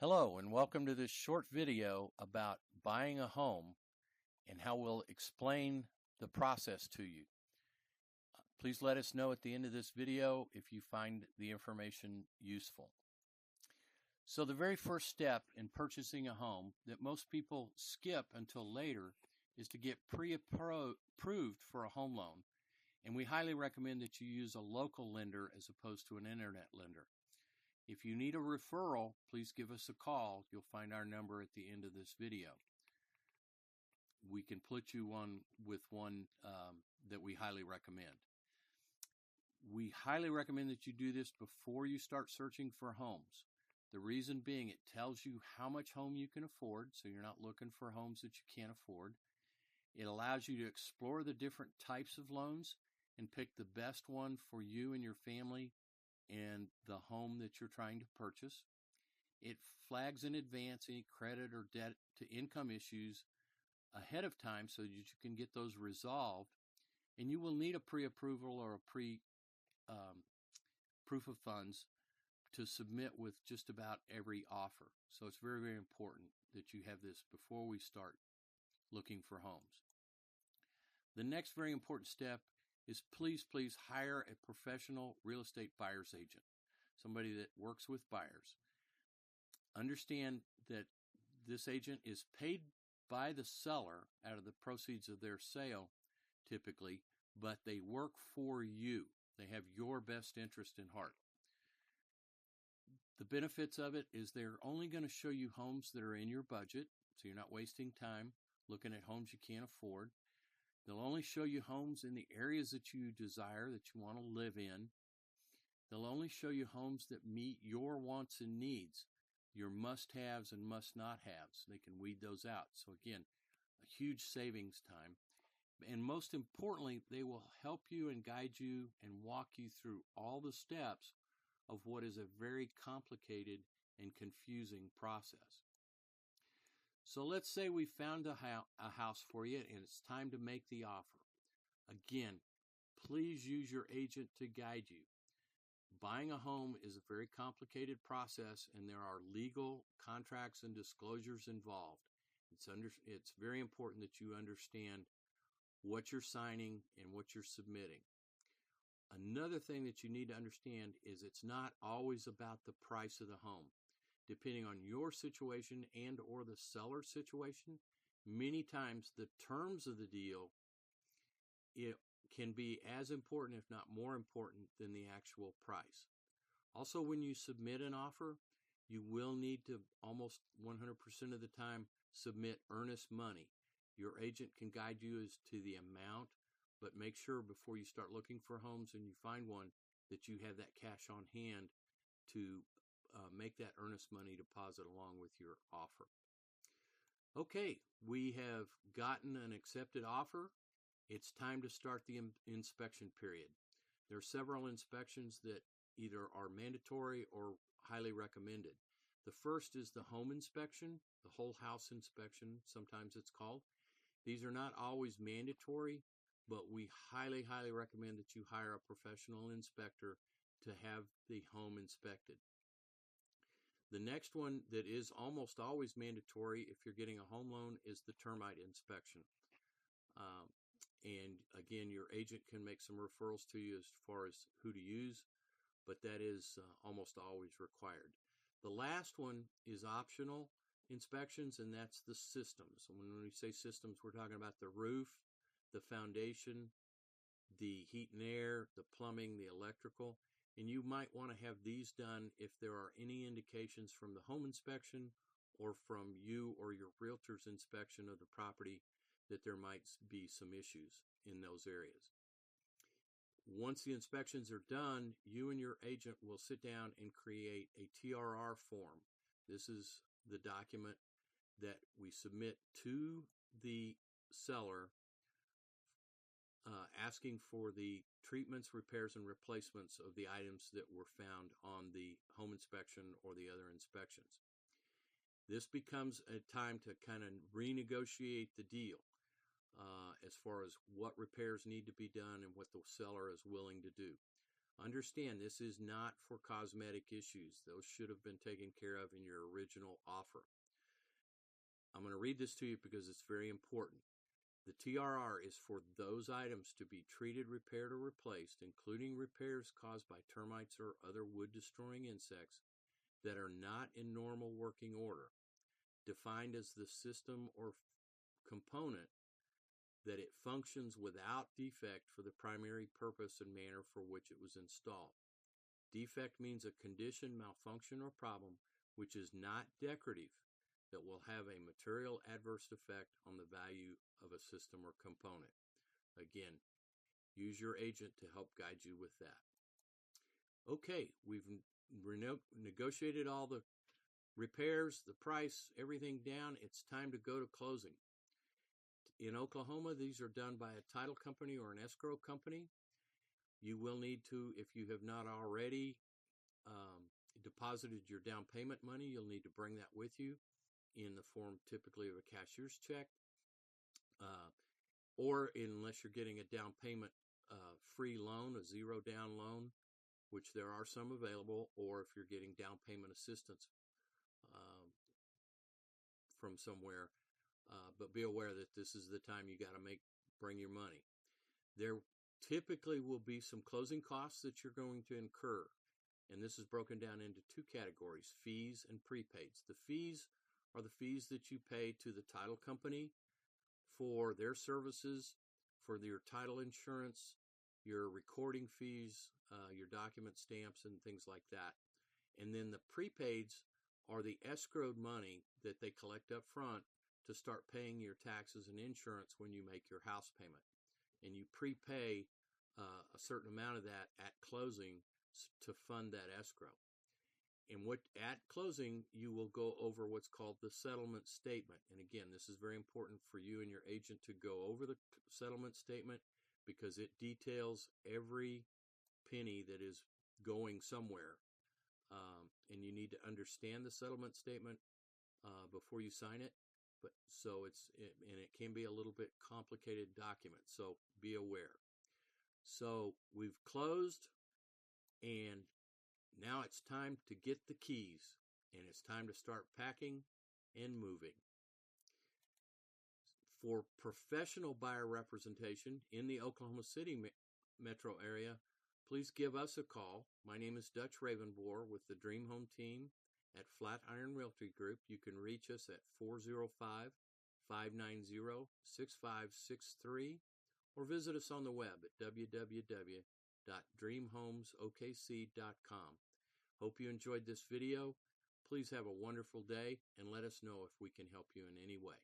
Hello and welcome to this short video about buying a home and how we'll explain the process to you. Please let us know at the end of this video if you find the information useful. So the very first step in purchasing a home that most people skip until later is to get pre-approved for a home loan. And we highly recommend that you use a local lender as opposed to an internet lender. If you need a referral, please give us a call. You'll find our number at the end of this video. We can put you on with one that we highly recommend. We highly recommend that you do this before you start searching for homes. The reason being, it tells you how much home you can afford, so you're not looking for homes that you can't afford. It allows you to explore the different types of loans and pick the best one for you and your family and the home that you're trying to purchase. It flags in advance any credit or debt to income issues ahead of time so that you can get those resolved. And you will need a pre-approval or a proof of funds to submit with just about every offer. So it's very, very important that you have this before we start looking for homes. The next very important step is please hire a professional real estate buyer's agent, somebody that works with buyers. Understand that this agent is paid by the seller out of the proceeds of their sale typically, but they work for you. They have your best interest in heart. The benefits of it is they're only going to show you homes that are in your budget, so you're not wasting time looking at homes you can't afford. They'll only show you homes in the areas that you desire, that you want to live in. They'll only show you homes that meet your wants and needs, your must-haves and must-not-haves. They can weed those out. So again, a huge savings time. And most importantly, they will help you and guide you and walk you through all the steps of what is a very complicated and confusing process. So let's say we found a house for you and it's time to make the offer. Again, please use your agent to guide you. Buying a home is a very complicated process and there are legal contracts and disclosures involved. It's very important that you understand what you're signing and what you're submitting. Another thing that you need to understand is it's not always about the price of the home. Depending on your situation and or the seller's situation, many times the terms of the deal, it can be as important, if not more important, than the actual price. Also, when you submit an offer, you will need to almost 100% of the time submit earnest money. Your agent can guide you as to the amount, but make sure before you start looking for homes and you find one that you have that cash on hand to make that earnest money deposit along with your offer. Okay, we have gotten an accepted offer. It's time to start the inspection period. There are several inspections that either are mandatory or highly recommended. The first is the home inspection, the whole house inspection, sometimes it's called. These are not always mandatory, but we highly recommend that you hire a professional inspector to have the home inspected. The next one that is almost always mandatory if you're getting a home loan is the termite inspection. And again, your agent can make some referrals to you as far as who to use, but that is almost always required. The last one is optional inspections, and that's the systems. When we say systems, we're talking about the roof, the foundation, the heat and air, the plumbing, the electrical. And you might want to have these done if there are any indications from the home inspection or from you or your realtor's inspection of the property that there might be some issues in those areas. Once the inspections are done, you and your agent will sit down and create a TRR form. This is the document that we submit to the seller asking for the treatments, repairs, and replacements of the items that were found on the home inspection or the other inspections. This becomes a time to kind of renegotiate the deal as far as what repairs need to be done and what the seller is willing to do. Understand, this is not for cosmetic issues. Those should have been taken care of in your original offer. I'm going to read this to you because it's very important. The TRR is for those items to be treated, repaired, or replaced, including repairs caused by termites or other wood-destroying insects that are not in normal working order, defined as the system or component that it functions without defect for the primary purpose and manner for which it was installed. Defect means a condition, malfunction, or problem which is not decorative, that will have a material adverse effect on the value of a system or component. Again, use your agent to help guide you with that. Okay, we've negotiated all the repairs, the price, everything down. It's time to go to closing. In Oklahoma, these are done by a title company or an escrow company. You will need to, if you have not already deposited your down payment money, you'll need to bring that with you in the form typically of a cashier's check, or unless you're getting a down payment free loan, a zero down loan, which there are some available, or if you're getting down payment assistance from somewhere. But be aware that this is the time you got to bring your money. There typically will be some closing costs that you're going to incur, and this is broken down into two categories: fees and prepaids. The fees are the fees that you pay to the title company for their services, for your title insurance, your recording fees, your document stamps, and things like that. And then the prepaids are the escrowed money that they collect up front to start paying your taxes and insurance when you make your house payment. And you prepay a certain amount of that at closing to fund that escrow. And at closing, you will go over what's called the settlement statement. And again, this is very important for you and your agent to go over the settlement statement, because it details every penny that is going somewhere. And you need to understand the settlement statement before you sign it. And it can be a little bit complicated document, so be aware. So we've closed, and now it's time to get the keys, and it's time to start packing and moving. For professional buyer representation in the Oklahoma City metro area, please give us a call. My name is Dutch Ravenbohr with the Dream Home team at Flatiron Realty Group. You can reach us at 405-590-6563 or visit us on the web at www.dreamhomesokc.com. Hope you enjoyed this video. Please have a wonderful day and let us know if we can help you in any way.